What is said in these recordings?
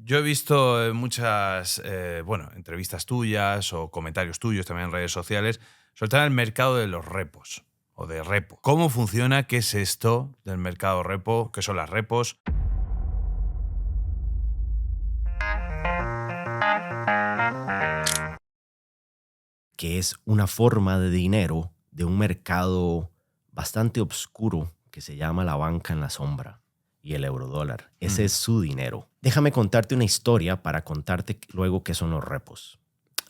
Yo he visto muchas entrevistas tuyas o comentarios tuyos también en redes sociales sobre todo el mercado de los repos o de repo. ¿Cómo funciona? ¿Qué es esto del mercado repo? ¿Qué son las repos? Que es una forma de dinero de un mercado bastante oscuro que se llama la banca en la sombra y el eurodólar. Ese es su dinero. Déjame contarte una historia para contarte luego qué son los repos.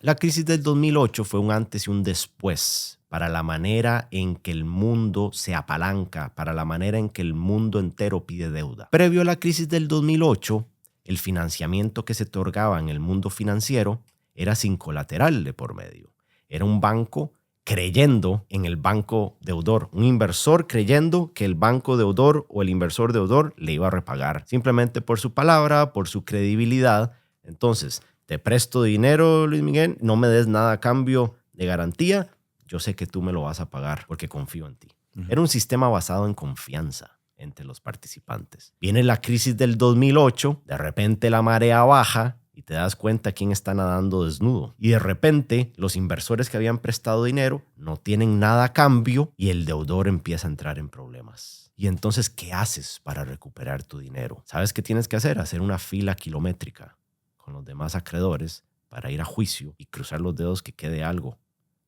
La crisis del 2008 fue un antes y un después para la manera en que el mundo se apalanca, para la manera en que el mundo entero pide deuda. Previo a la crisis del 2008, el financiamiento que se otorgaba en el mundo financiero era sin colateral de por medio. Era un banco creyendo en el banco deudor, un inversor creyendo que el banco deudor o el inversor deudor le iba a repagar, simplemente por su palabra, por su credibilidad. Entonces, te presto dinero, Luis Miguel, no me des nada a cambio de garantía, yo sé que tú me lo vas a pagar porque confío en ti. Era un sistema basado en confianza entre los participantes. Viene la crisis del 2008, de repente la marea baja, y te das cuenta quién está nadando desnudo. Y de repente los inversores que habían prestado dinero no tienen nada a cambio y el deudor empieza a entrar en problemas. Y entonces, ¿qué haces para recuperar tu dinero? ¿Sabes qué tienes que hacer? Hacer una fila kilométrica con los demás acreedores para ir a juicio y cruzar los dedos que quede algo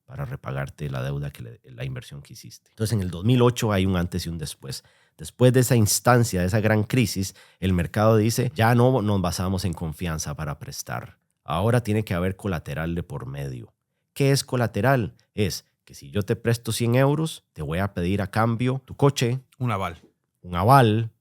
para repagarte la deuda, la inversión que hiciste. Entonces, en el 2008 hay un antes y un después. Después de esa instancia, de esa gran crisis, el mercado dice, ya no nos basamos en confianza para prestar. Ahora tiene que haber colateral de por medio. ¿Qué es colateral? Es que si yo te presto 100 euros, te voy a pedir a cambio tu coche. Un aval. Un aval,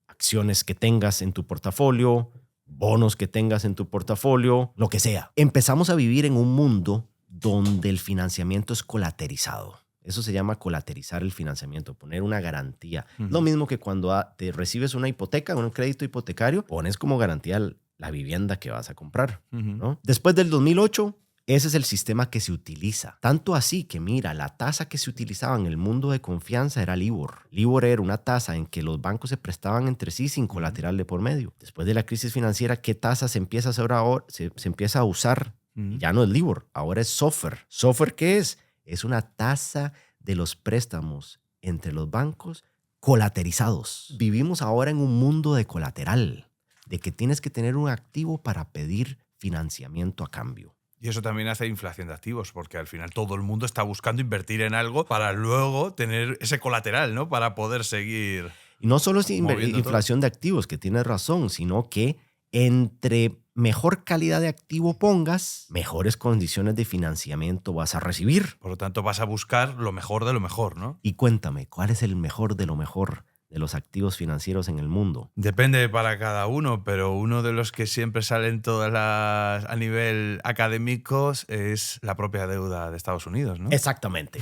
acciones que tengas en tu portafolio, bonos que tengas en tu portafolio, lo que sea. Empezamos a vivir en un mundo donde el financiamiento es colaterizado. Eso se llama colaterizar el financiamiento, poner una garantía. Lo mismo que cuando te recibes una hipoteca, un crédito hipotecario, pones como garantía la vivienda que vas a comprar, ¿no? Después del 2008, ese es el sistema que se utiliza. Tanto así que, mira, la tasa que se utilizaba en el mundo de confianza era LIBOR. LIBOR era una tasa en que los bancos se prestaban entre sí sin colateral de por medio. Después de la crisis financiera, ¿qué tasa se empieza a hacer ahora? Se empieza a usar. Y ya no es LIBOR, ahora es SOFR. ¿SOFR qué es? Es una tasa de los préstamos entre los bancos colaterizados. Vivimos ahora en un mundo de colateral, de que tienes que tener un activo para pedir financiamiento a cambio. Y eso también hace inflación de activos, porque al final todo el mundo está buscando invertir en algo para luego tener ese colateral, ¿no? Para poder seguir. Y no solo es inflación de activos, que tienes razón, sino que entre mejor calidad de activo pongas, mejores condiciones de financiamiento vas a recibir. Por lo tanto, vas a buscar lo mejor de lo mejor, ¿no? Y cuéntame, ¿cuál es el mejor de lo mejor de los activos financieros en el mundo? Depende para cada uno, pero uno de los que siempre salen a nivel académico es la propia deuda de Estados Unidos, ¿no? Exactamente.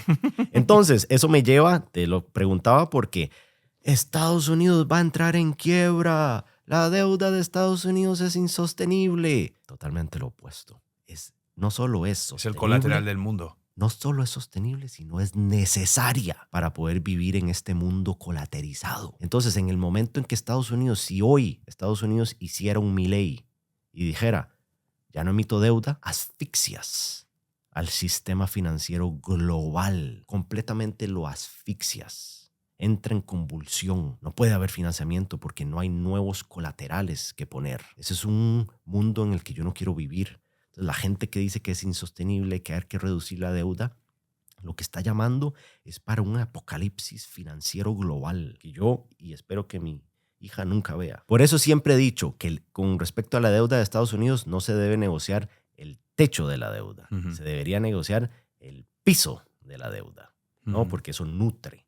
Entonces, eso me lleva, te lo preguntaba porque Estados Unidos va a entrar en quiebra. La deuda de Estados Unidos es insostenible. Totalmente lo opuesto. No solo es sostenible. Es el colateral del mundo. No solo es sostenible, sino es necesaria para poder vivir en este mundo colaterizado. Entonces, en el momento en que si hoy Estados Unidos hiciera un Milei y dijera, ya no emito deuda, asfixias al sistema financiero global. Completamente lo asfixias. Entra en convulsión. No puede haber financiamiento porque no hay nuevos colaterales que poner. Ese es un mundo en el que yo no quiero vivir. Entonces, la gente que dice que es insostenible, que hay que reducir la deuda, lo que está llamando es para un apocalipsis financiero global que yo y espero que mi hija nunca vea. Por eso siempre he dicho que con respecto a la deuda de Estados Unidos no se debe negociar el techo de la deuda. Se debería negociar el piso de la deuda, ¿no? Porque eso nutre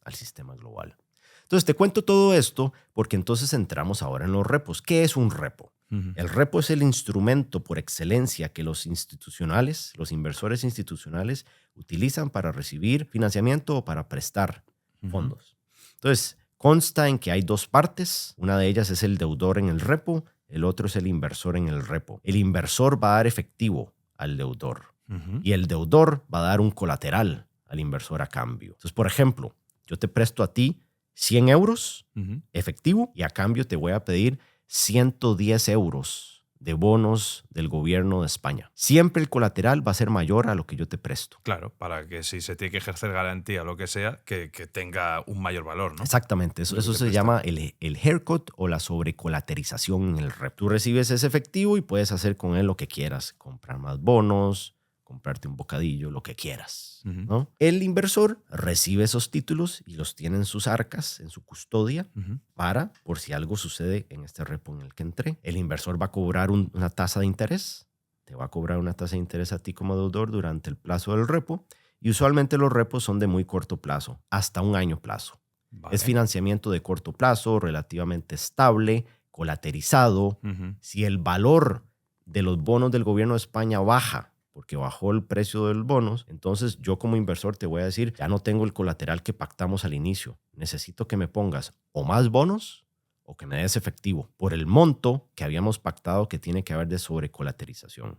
al sistema global. Entonces, te cuento todo esto porque entonces entramos ahora en los repos. ¿Qué es un repo? El repo es el instrumento por excelencia que los inversores institucionales utilizan para recibir financiamiento o para prestar fondos. Entonces, consta en que hay dos partes. Una de ellas es el deudor en el repo, el otro es el inversor en el repo. El inversor va a dar efectivo al deudor y el deudor va a dar un colateral al inversor a cambio. Entonces, por ejemplo, yo te presto a ti 100 euros efectivo y a cambio te voy a pedir 110 euros de bonos del gobierno de España. Siempre el colateral va a ser mayor a lo que yo te presto. Claro, para que si se tiene que ejercer garantía o lo que sea, que tenga un mayor valor, ¿no? Exactamente, eso se llama el haircut o la sobrecolaterización en el repo. Tú recibes ese efectivo y puedes hacer con él lo que quieras, comprar más bonos, comprarte un bocadillo, lo que quieras, ¿no? El inversor recibe esos títulos y los tiene en sus arcas, en su custodia, para, por si algo sucede en este repo en el que entré. El inversor va a cobrar una tasa de interés, te va a cobrar una tasa de interés a ti como deudor durante el plazo del repo, y usualmente los repos son de muy corto plazo, hasta un año plazo. Vale. Es financiamiento de corto plazo, relativamente estable, colaterizado. Si el valor de los bonos del gobierno de España baja, porque bajó el precio de los bonos, entonces yo como inversor te voy a decir, ya no tengo el colateral que pactamos al inicio. Necesito que me pongas o más bonos o que me des efectivo por el monto que habíamos pactado que tiene que haber de sobrecolaterización.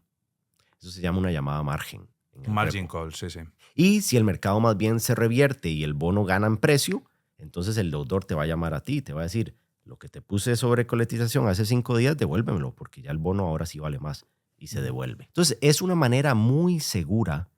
Eso se llama una llamada margen. Margin call, sí. Y si el mercado más bien se revierte y el bono gana en precio, entonces el deudor te va a llamar a ti y te va a decir, lo que te puse de sobrecolatización hace 5 días, devuélvemelo, porque ya el bono ahora sí vale más. Y se devuelve. Entonces, es una manera muy segura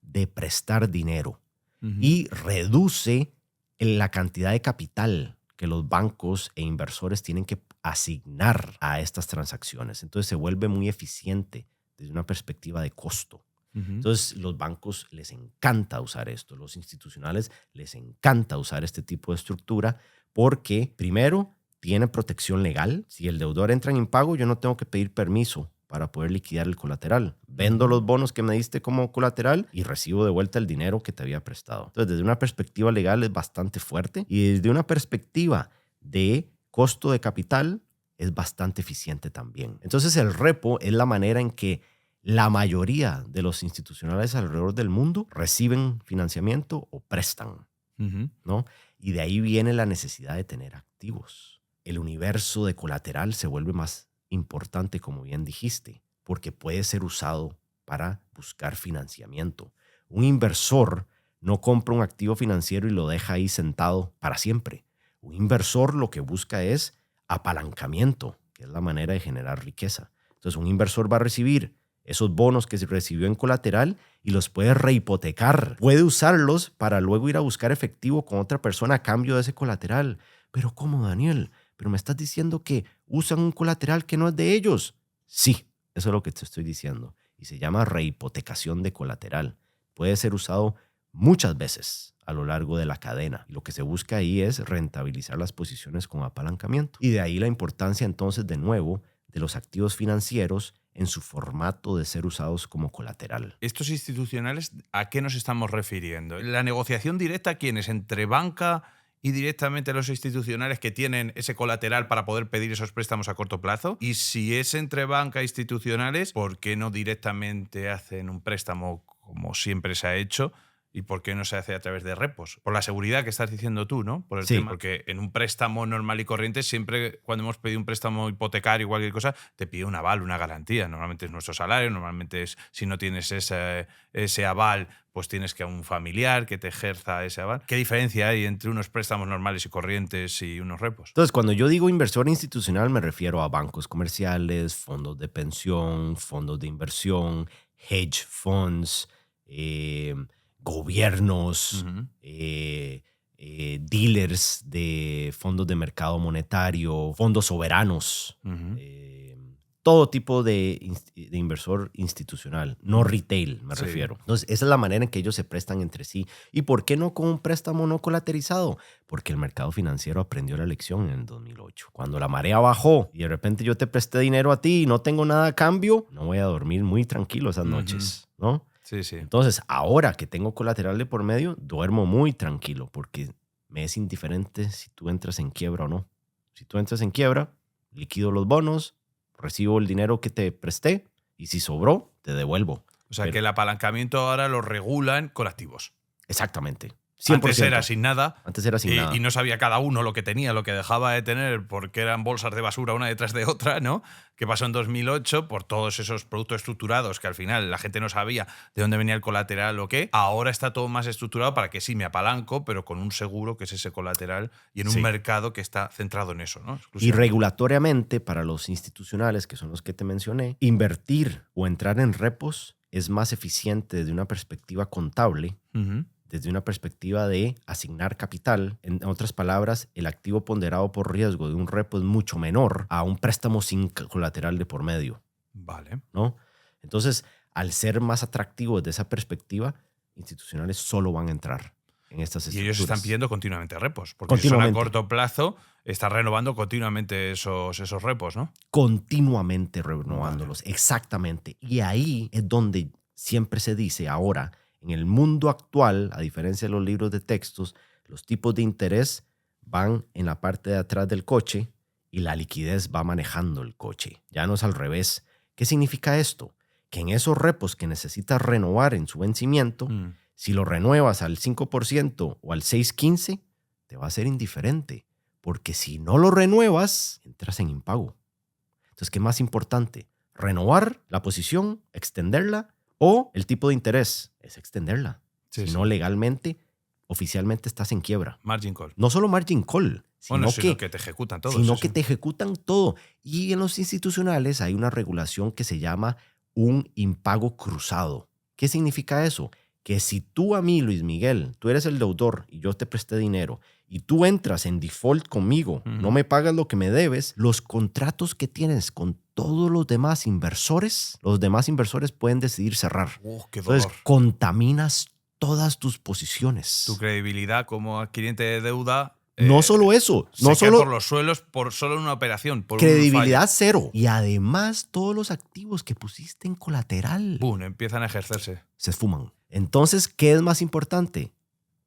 de prestar dinero y reduce la cantidad de capital que los bancos e inversores tienen que asignar a estas transacciones. Entonces, se vuelve muy eficiente desde una perspectiva de costo. Entonces, los bancos les encanta usar esto. Los institucionales les encanta usar este tipo de estructura porque, primero, tiene protección legal. Si el deudor entra en impago, yo no tengo que pedir permiso para poder liquidar el colateral. Vendo los bonos que me diste como colateral y recibo de vuelta el dinero que te había prestado. Entonces, desde una perspectiva legal es bastante fuerte y desde una perspectiva de costo de capital es bastante eficiente también. Entonces, el repo es la manera en que la mayoría de los institucionales alrededor del mundo reciben financiamiento o prestan, ¿no? Y de ahí viene la necesidad de tener activos. El universo de colateral se vuelve más importante, como bien dijiste, porque puede ser usado para buscar financiamiento. Un inversor no compra un activo financiero y lo deja ahí sentado para siempre. Un inversor lo que busca es apalancamiento, que es la manera de generar riqueza. Entonces, un inversor va a recibir esos bonos que se recibió en colateral y los puede rehipotecar. Puede usarlos para luego ir a buscar efectivo con otra persona a cambio de ese colateral. Pero ¿cómo, Daniel? Pero me estás diciendo que usan un colateral que no es de ellos. Sí, eso es lo que te estoy diciendo. Y se llama rehipotecación de colateral. Puede ser usado muchas veces a lo largo de la cadena. Y lo que se busca ahí es rentabilizar las posiciones con apalancamiento. Y de ahí la importancia entonces, de nuevo, de los activos financieros en su formato de ser usados como colateral. ¿Estos institucionales a qué nos estamos refiriendo? ¿La negociación directa quién es? ¿Entre banca y directamente los institucionales que tienen ese colateral para poder pedir esos préstamos a corto plazo? Y si es entre banca e institucionales, ¿por qué no directamente hacen un préstamo como siempre se ha hecho? ¿Y por qué no se hace a través de repos? Por la seguridad que estás diciendo tú, ¿no? Por el tema. Porque en un préstamo normal y corriente, siempre cuando hemos pedido un préstamo hipotecario o cualquier cosa, te pide un aval, una garantía. Normalmente es nuestro salario, normalmente es, si no tienes ese aval, pues tienes que a un familiar que te ejerza ese aval. ¿Qué diferencia hay entre unos préstamos normales y corrientes y unos repos? Entonces, cuando yo digo inversor institucional, me refiero a bancos comerciales, fondos de pensión, fondos de inversión, hedge funds, gobiernos, dealers de fondos de mercado monetario, fondos soberanos, todo tipo de inversor institucional, no retail me refiero. Entonces, esa es la manera en que ellos se prestan entre sí. ¿Y por qué no con un préstamo no colateralizado? Porque el mercado financiero aprendió la lección en el 2008. Cuando la marea bajó y de repente yo te presté dinero a ti y no tengo nada a cambio, no voy a dormir muy tranquilo esas noches, ¿no? Sí, sí. Entonces, ahora que tengo colateral de por medio, duermo muy tranquilo porque me es indiferente si tú entras en quiebra o no. Si tú entras en quiebra, liquido los bonos, recibo el dinero que te presté y si sobró, te devuelvo. O sea, que el apalancamiento ahora lo regulan con activos. Exactamente. 100%. Antes era sin nada. Antes era sin nada. Y no sabía cada uno lo que tenía, lo que dejaba de tener, porque eran bolsas de basura una detrás de otra, ¿no? Que pasó en 2008 por todos esos productos estructurados que al final la gente no sabía de dónde venía el colateral o qué. Ahora está todo más estructurado para que sí me apalanco, pero con un seguro que es ese colateral y en un mercado que está centrado en eso, ¿no? Y regulatoriamente, para los institucionales, que son los que te mencioné, invertir o entrar en repos es más eficiente desde una perspectiva contable, desde una perspectiva de asignar capital. En otras palabras, el activo ponderado por riesgo de un repo es mucho menor a un préstamo sin colateral de por medio. Vale. ¿No? Entonces, al ser más atractivo desde esa perspectiva, institucionales solo van a entrar en estas estructuras. Y ellos están pidiendo continuamente repos, porque si son a corto plazo, están renovando continuamente esos repos, ¿no? Continuamente renovándolos, exactamente. Y ahí es donde siempre se dice ahora, en el mundo actual, a diferencia de los libros de textos, los tipos de interés van en la parte de atrás del coche y la liquidez va manejando el coche. Ya no es al revés. ¿Qué significa esto? Que en esos repos que necesitas renovar en su vencimiento, si lo renuevas al 5% o al 6.15, te va a ser indiferente. Porque si no lo renuevas, entras en impago. Entonces, ¿qué es más importante? ¿Renovar la posición, extenderla? ¿O el tipo de interés? Es extenderla. Si no, legalmente, oficialmente estás en quiebra. Margin call. No solo margin call, sino que te ejecutan todo. Sino que te ejecutan todo. Y en los institucionales hay una regulación que se llama un impago cruzado. ¿Qué significa eso? Que si tú a mí, Luis Miguel, tú eres el deudor y yo te presté dinero y tú entras en default conmigo, no me pagas lo que me debes, los contratos que tienes con todos los demás inversores pueden decidir cerrar. ¡Qué dolor! Entonces, contaminas todas tus posiciones. Tu credibilidad como adquiriente de deuda. No solo eso. No solo por los suelos, por solo una operación. Por credibilidad cero. Y además, todos los activos que pusiste en colateral. ¡Bum! Empiezan a ejercerse. Se esfuman. Entonces, ¿qué es más importante?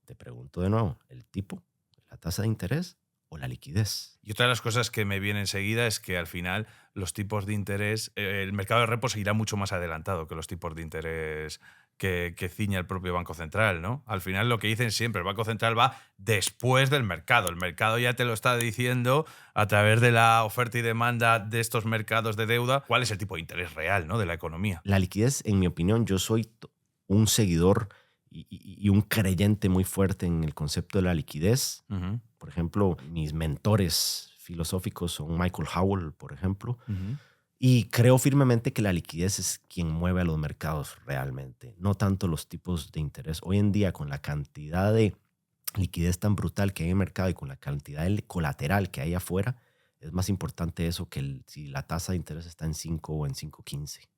Te pregunto de nuevo, ¿el tipo, la tasa de interés o la liquidez? Y otra de las cosas que me viene enseguida es que al final los tipos de interés, el mercado de repos seguirá mucho más adelantado que los tipos de interés que ciña el propio Banco Central, ¿no? Al final lo que dicen siempre, el Banco Central va después del mercado. El mercado ya te lo está diciendo a través de la oferta y demanda de estos mercados de deuda, cuál es el tipo de interés real, ¿no?, de la economía. La liquidez, en mi opinión, yo soy un seguidor y un creyente muy fuerte en el concepto de la liquidez. Por ejemplo, mis mentores filosóficos son Michael Howell, por ejemplo. Y creo firmemente que la liquidez es quien mueve a los mercados realmente, no tanto los tipos de interés. Hoy en día, con la cantidad de liquidez tan brutal que hay en el mercado y con la cantidad de colateral que hay afuera, es más importante eso que si la tasa de interés está en 5 o en 5.15.